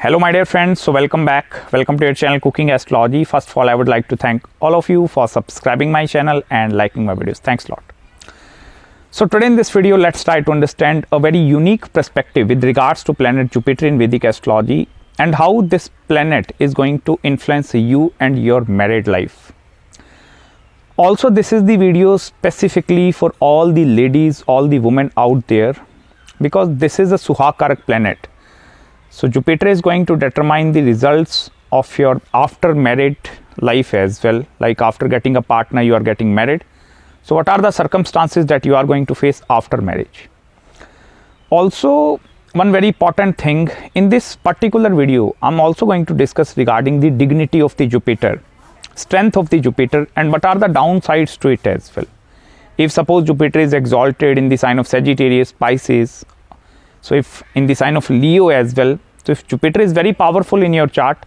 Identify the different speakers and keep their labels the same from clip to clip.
Speaker 1: Hello my dear friends, so welcome back. Welcome to your channel Cooking Astrology. First of all, I would like to thank all of you for subscribing my channel and liking my videos. Thanks a lot. So today in this video, let's try to understand a very unique perspective with regards to planet Jupiter in Vedic Astrology and how this planet is going to influence you and your married life. Also, this is the video specifically for all the ladies, all the women out there, because this is a Suhakarak planet. So Jupiter is going to determine the results of your after married life as well. Like after getting a partner, you are getting married. So what are the circumstances that you are going to face after marriage? Also, one very important thing in this particular video, I'm also going to discuss regarding the dignity of the Jupiter, strength of the Jupiter, and what are the downsides to it as well. If suppose Jupiter is exalted in the sign of Sagittarius, Pisces, so if in the sign of Leo as well, so if Jupiter is very powerful in your chart,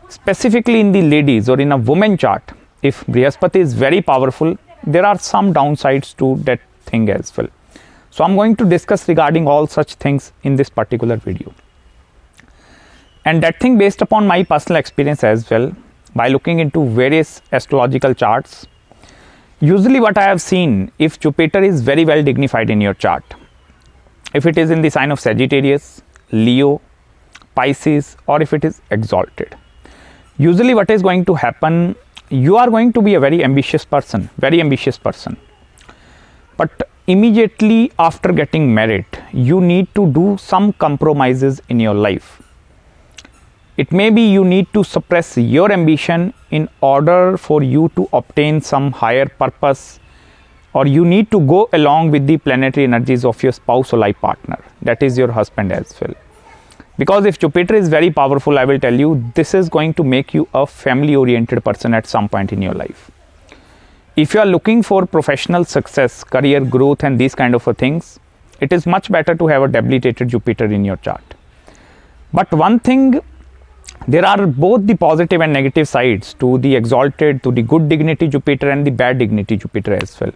Speaker 1: specifically in the ladies or in a woman chart, if Brihaspati is very powerful, there are some downsides to that thing as well. So I'm going to discuss regarding all such things in this particular video. And that thing based upon my personal experience as well, by looking into various astrological charts. Usually what I have seen, if Jupiter is very well dignified in your chart, if it is in the sign of Sagittarius, Leo, Pisces, or if it is exalted, usually what is going to happen, you are going to be a very ambitious person, but immediately after getting married, you need to do some compromises in your life. It may be you need to suppress your ambition in order for you to obtain some higher purpose, or you need to go along with the planetary energies of your spouse or life partner, that is your husband as well. Because if Jupiter is very powerful, I will tell you, this is going to make you a family oriented person at some point in your life. If you are looking for professional success, career growth and these kind of things, it is much better to have a debilitated Jupiter in your chart. But one thing, there are both the positive and negative sides to the exalted, to the good dignity Jupiter and the bad dignity Jupiter as well.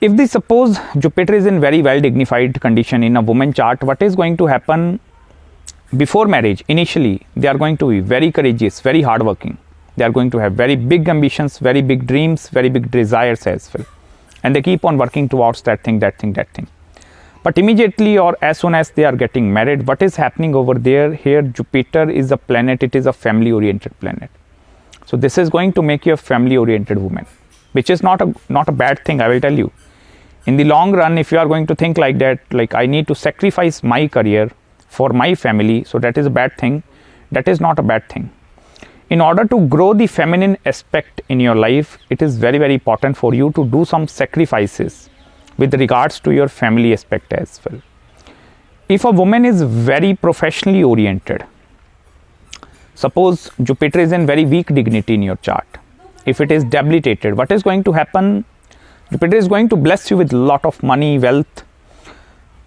Speaker 1: If the suppose Jupiter is in very well dignified condition in a woman chart, what is going to happen before marriage? Initially, they are going to be very courageous, very hardworking. They are going to have very big ambitions, very big dreams, very big desires as well. And they keep on working towards that thing. But immediately or as soon as they are getting married, what is happening over there? Here Jupiter is a planet, it is a family oriented planet. So this is going to make you a family oriented woman, which is not a bad thing, I will tell you. In the long run, if you are going to think like that, like I need to sacrifice my career for my family, so that is a bad thing. That is not a bad thing. In order to grow the feminine aspect in your life, it is very, very important for you to do some sacrifices with regards to your family aspect as well. If a woman is very professionally oriented, suppose Jupiter is in very weak dignity in your chart, if it is debilitated, what is going to happen? Jupiter is going to bless you with a lot of money, wealth,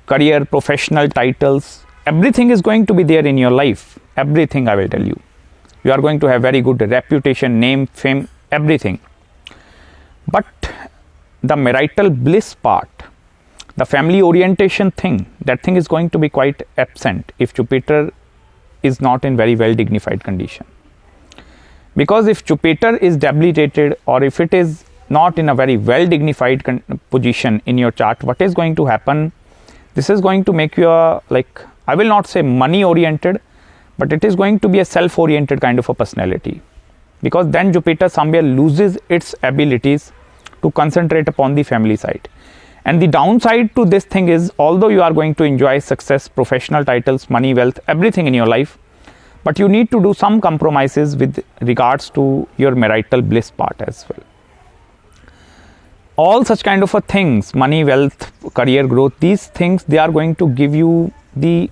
Speaker 1: career, professional titles. Everything is going to be there in your life. Everything, I will tell you. You are going to have very good reputation, name, fame, everything. But the marital bliss part, the family orientation thing, that thing is going to be quite absent if Jupiter is not in very well dignified condition. Because if Jupiter is debilitated or if it is not in a very well dignified position in your chart, what is going to happen? This is going to make you a, like, I will not say money oriented, but it is going to be a self oriented kind of a personality. Because then Jupiter somewhere loses its abilities to concentrate upon the family side. And the downside to this thing is, although you are going to enjoy success, professional titles, money, wealth, everything in your life, but you need to do some compromises with regards to your marital bliss part as well. All such kind of things, money, wealth, career growth, these things, they are going to give you the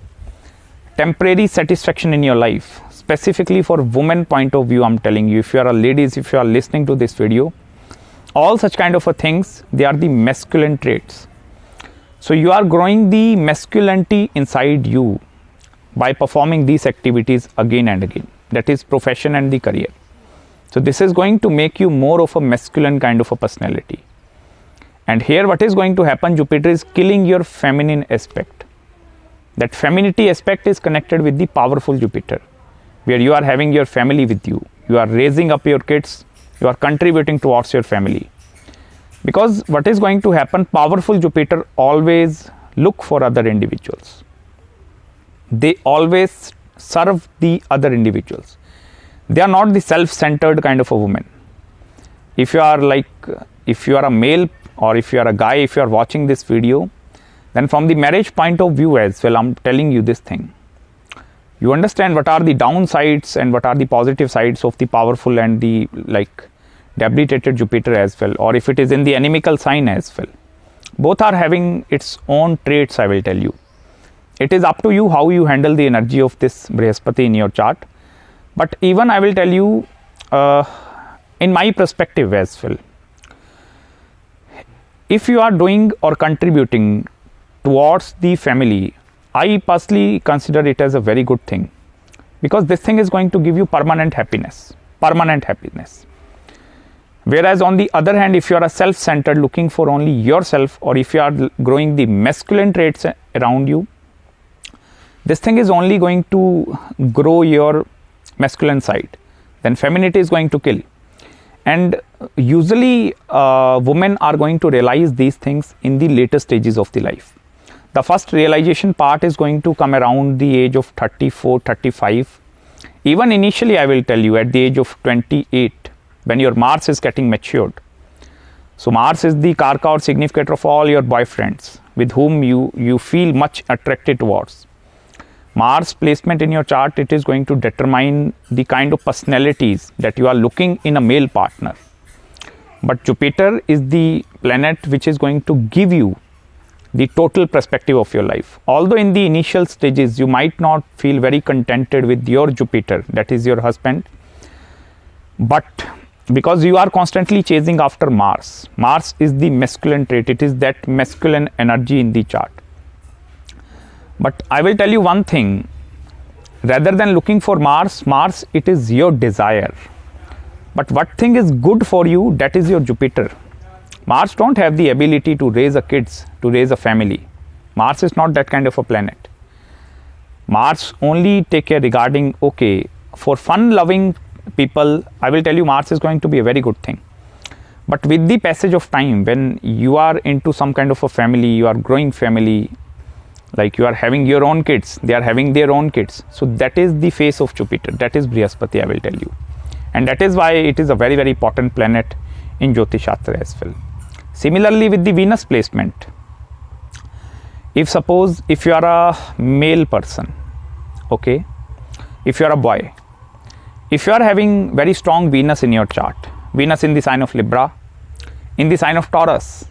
Speaker 1: temporary satisfaction in your life. Specifically for women point of view, I'm telling you, if you are a ladies, if you are listening to this video, all such kind of things, they are the masculine traits. So you are growing the masculinity inside you by performing these activities again and again. That is profession and the career. So this is going to make you more of a masculine kind of a personality. And here what is going to happen? Jupiter is killing your feminine aspect. That femininity aspect is connected with the powerful Jupiter, where you are having your family with you. You are raising up your kids. You are contributing towards your family. Because what is going to happen, powerful Jupiter always look for other individuals. They always serve the other individuals. They are not the self-centered kind of a woman. If you are a male or if you are a guy, if you are watching this video, then from the marriage point of view as well, I'm telling you this thing. You understand what are the downsides and what are the positive sides of the powerful and the debilitated Jupiter as well, or if it is in the animical sign as well. Both are having its own traits, I will tell you. It is up to you how you handle the energy of this Brihaspati in your chart. But even I will tell you, in my perspective as well, if you are doing or contributing towards the family, I personally consider it as a very good thing, because this thing is going to give you permanent happiness. Whereas on the other hand, if you are a self-centered, looking for only yourself, or if you are growing the masculine traits around you, this thing is only going to grow your masculine side. Then femininity is going to kill. And usually women are going to realize these things in the later stages of the life. The first realization part is going to come around the age of 34, 35. Even initially, I will tell you, at the age of 28, when your Mars is getting matured. So Mars is the karka or significator of all your boyfriends with whom you feel much attracted towards. Mars placement in your chart, it is going to determine the kind of personalities that you are looking in a male partner. But Jupiter is the planet which is going to give you the total perspective of your life. Although in the initial stages you might not feel very contented with your Jupiter, that is your husband, but because you are constantly chasing after Mars. Mars is the masculine trait. It is that masculine energy in the chart. But I will tell you one thing, rather than looking for Mars, it is your desire. But what thing is good for you, that is your Jupiter. Mars don't have the ability to raise a kids, to raise a family. Mars is not that kind of a planet. Mars only take care regarding, okay, for fun-loving people, I will tell you Mars is going to be a very good thing. But with the passage of time, when you are into some kind of a family, you are growing family, like you are having your own kids, they are having their own kids. So that is the face of Jupiter. That is Brihaspati, I will tell you. And that is why it is a very, very important planet in Jyotish Shastra as well. Similarly with the Venus placement. If you are a male person, okay, if you are a boy, if you are having very strong Venus in your chart, Venus in the sign of Libra, in the sign of Taurus,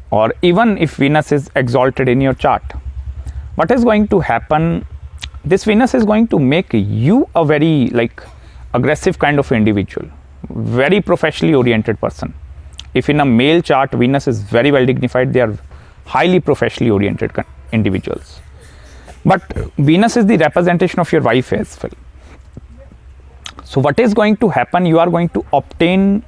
Speaker 1: or even if Venus is exalted in your chart, what is going to happen, this Venus is going to make you a very aggressive kind of individual, very professionally oriented person. If in a male chart Venus is very well dignified, they are highly professionally oriented individuals. But Venus is the representation of your wife as well. So what is going to happen, you are going to obtain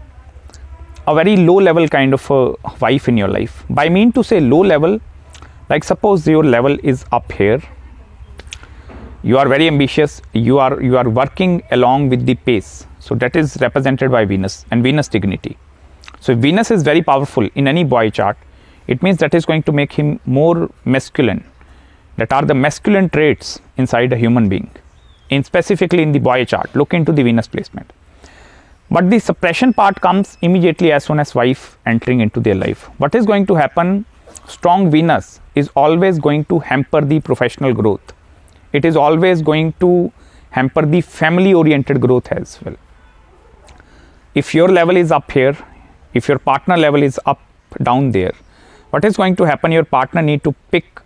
Speaker 1: a very low level kind of a wife in your life. By mean to say low level, like suppose your level is up here, you are very ambitious, you are working along with the pace. So that is represented by Venus and Venus dignity. So if Venus is very powerful in any boy chart, it means that is going to make him more masculine. That are the masculine traits inside a human being. Specifically in the boy chart, look into the Venus placement. But the suppression part comes immediately as soon as wife entering into their life. What is going to happen? Strong Venus is always going to hamper the professional growth. It is always going to hamper the family oriented growth as well. If your level is up here, if your partner level is up down there, what is going to happen? Your partner need to pick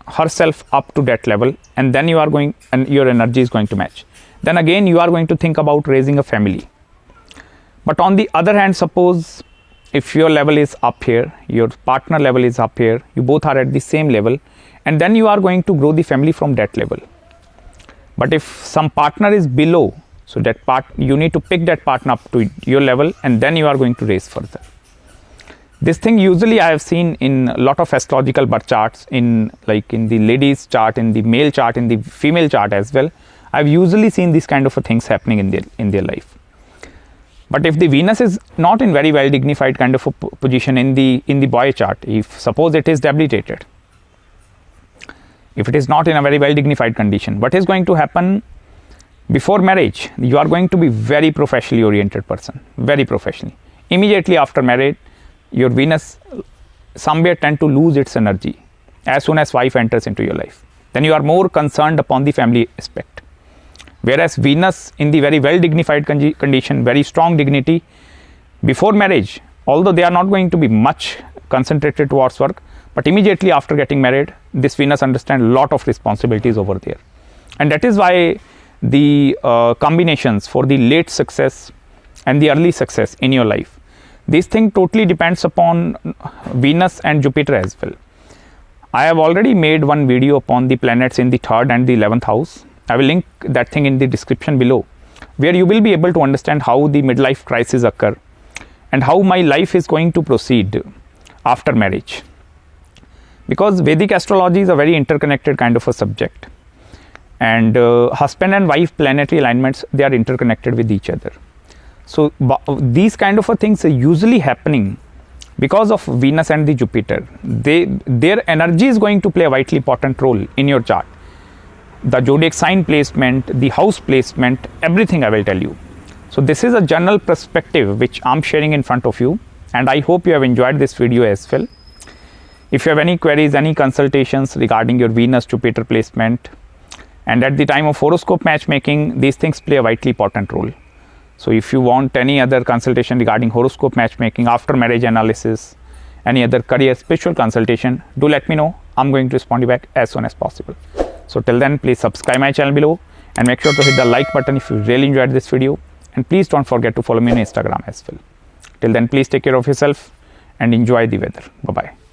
Speaker 1: herself up to that level, and then you are going, and your energy is going to match. Then again you are going to think about raising a family. But on the other hand, suppose if your level is up here, your partner level is up here, you both are at the same level, and then you are going to grow the family from that level. But if some partner is below, so you need to pick that partner up to your level, and then you are going to raise further. This thing usually I have seen in a lot of astrological birth charts, in the ladies chart, in the male chart, in the female chart as well. I've usually seen these kind of things happening in their life. But if the Venus is not in very well dignified kind of a position in the boy chart, if suppose it is debilitated, if it is not in a very well dignified condition, what is going to happen before marriage? You are going to be very professionally oriented person, very professionally. Immediately after marriage, your Venus somewhere tend to lose its energy as soon as wife enters into your life. Then you are more concerned upon the family aspect. Whereas Venus in the very well dignified condition, very strong dignity before marriage, although they are not going to be much concentrated towards work, but immediately after getting married, this Venus understands a lot of responsibilities over there. And that is why the combinations for the late success and the early success in your life, this thing totally depends upon Venus and Jupiter as well. I have already made one video upon the planets in the 3rd and the 11th house. I will link that thing in the description below, where you will be able to understand how the midlife crisis occur and how my life is going to proceed after marriage. Because Vedic astrology is a very interconnected kind of a subject, and husband and wife planetary alignments, they are interconnected with each other. So these kind of things are usually happening because of Venus and the Jupiter. Their energy is going to play a vitally important role in your chart. The zodiac sign placement, the house placement, everything I will tell you. So this is a general perspective which I'm sharing in front of you, and I hope you have enjoyed this video as well. If you have any queries, any consultations regarding your Venus Jupiter placement, and at the time of horoscope matchmaking, these things play a vitally important role. So if you want any other consultation regarding horoscope matchmaking, after marriage analysis, any other career spiritual consultation, do let me know. I'm going to respond you back as soon as possible. So till then, please subscribe my channel below and make sure to hit the like button if you really enjoyed this video, and please don't forget to follow me on Instagram as well. Till then, please take care of yourself and enjoy the weather. Bye bye.